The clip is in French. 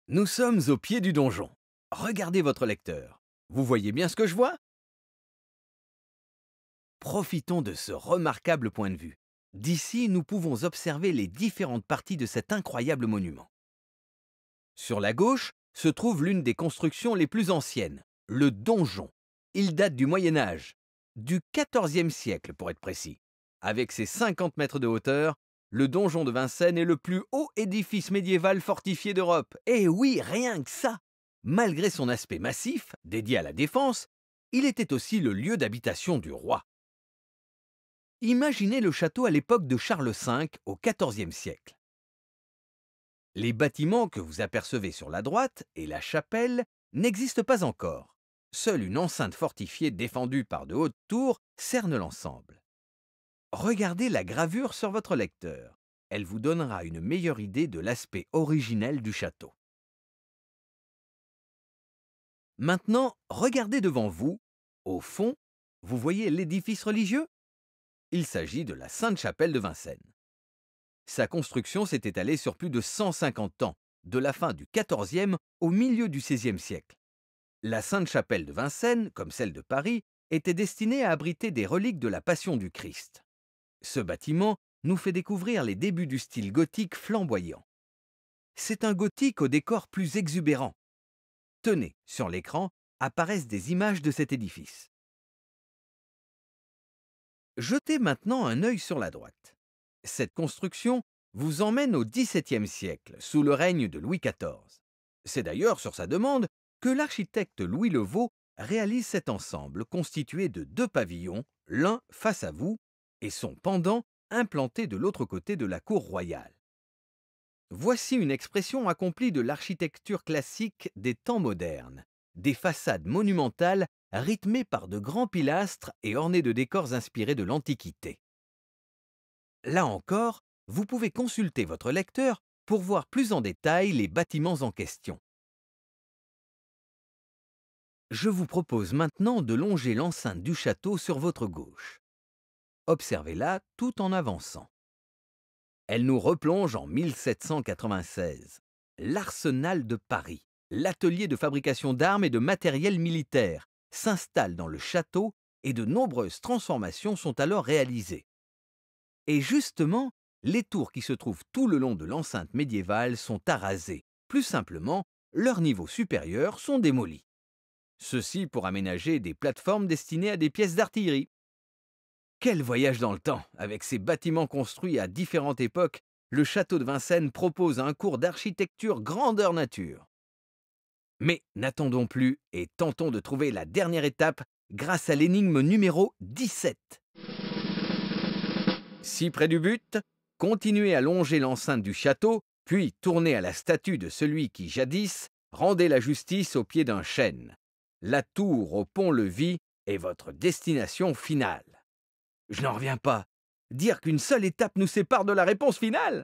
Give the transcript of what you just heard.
Nous sommes au pied du donjon. Regardez votre lecteur. Vous voyez bien ce que je vois? Profitons de ce remarquable point de vue. D'ici, nous pouvons observer les différentes parties de cet incroyable monument. Sur la gauche se trouve l'une des constructions les plus anciennes, le donjon. Il date du Moyen Âge, du XIVe siècle pour être précis. Avec ses 50 mètres de hauteur, le donjon de Vincennes est le plus haut édifice médiéval fortifié d'Europe. Et oui, rien que ça! Malgré son aspect massif, dédié à la défense, il était aussi le lieu d'habitation du roi. Imaginez le château à l'époque de Charles V, au XIVe siècle. Les bâtiments que vous apercevez sur la droite et la chapelle n'existent pas encore. Seule une enceinte fortifiée défendue par de hautes tours cerne l'ensemble. Regardez la gravure sur votre lecteur. Elle vous donnera une meilleure idée de l'aspect originel du château. Maintenant, regardez devant vous. Au fond, vous voyez l'édifice religieux? Il s'agit de la Sainte-Chapelle de Vincennes. Sa construction s'est étalée sur plus de 150 ans, de la fin du XIVe au milieu du XVIe siècle. La Sainte-Chapelle de Vincennes, comme celle de Paris, était destinée à abriter des reliques de la Passion du Christ. Ce bâtiment nous fait découvrir les débuts du style gothique flamboyant. C'est un gothique au décor plus exubérant. Tenez, sur l'écran apparaissent des images de cet édifice. Jetez maintenant un œil sur la droite. Cette construction vous emmène au XVIIe siècle, sous le règne de Louis XIV. C'est d'ailleurs sur sa demande que l'architecte Louis Le Vau réalise cet ensemble constitué de 2 pavillons, l'un face à vous, et son pendant implanté de l'autre côté de la cour royale. Voici une expression accomplie de l'architecture classique des temps modernes, des façades monumentales rythmées par de grands pilastres et ornées de décors inspirés de l'Antiquité. Là encore, vous pouvez consulter votre lecteur pour voir plus en détail les bâtiments en question. Je vous propose maintenant de longer l'enceinte du château sur votre gauche. Observez-la tout en avançant. Elle nous replonge en 1796. L'arsenal de Paris, l'atelier de fabrication d'armes et de matériel militaire, s'installe dans le château et de nombreuses transformations sont alors réalisées. Et justement, les tours qui se trouvent tout le long de l'enceinte médiévale sont arasées. Plus simplement, leurs niveaux supérieurs sont démolis. Ceci pour aménager des plateformes destinées à des pièces d'artillerie. Quel voyage dans le temps! Avec ces bâtiments construits à différentes époques, le château de Vincennes propose un cours d'architecture grandeur nature. Mais n'attendons plus et tentons de trouver la dernière étape grâce à l'énigme numéro 17. Si près du but, continuez à longer l'enceinte du château, puis tournez à la statue de celui qui, jadis, rendait la justice au pied d'un chêne. La tour au pont-levis est votre destination finale. Je n'en reviens pas. Dire qu'une seule étape nous sépare de la réponse finale?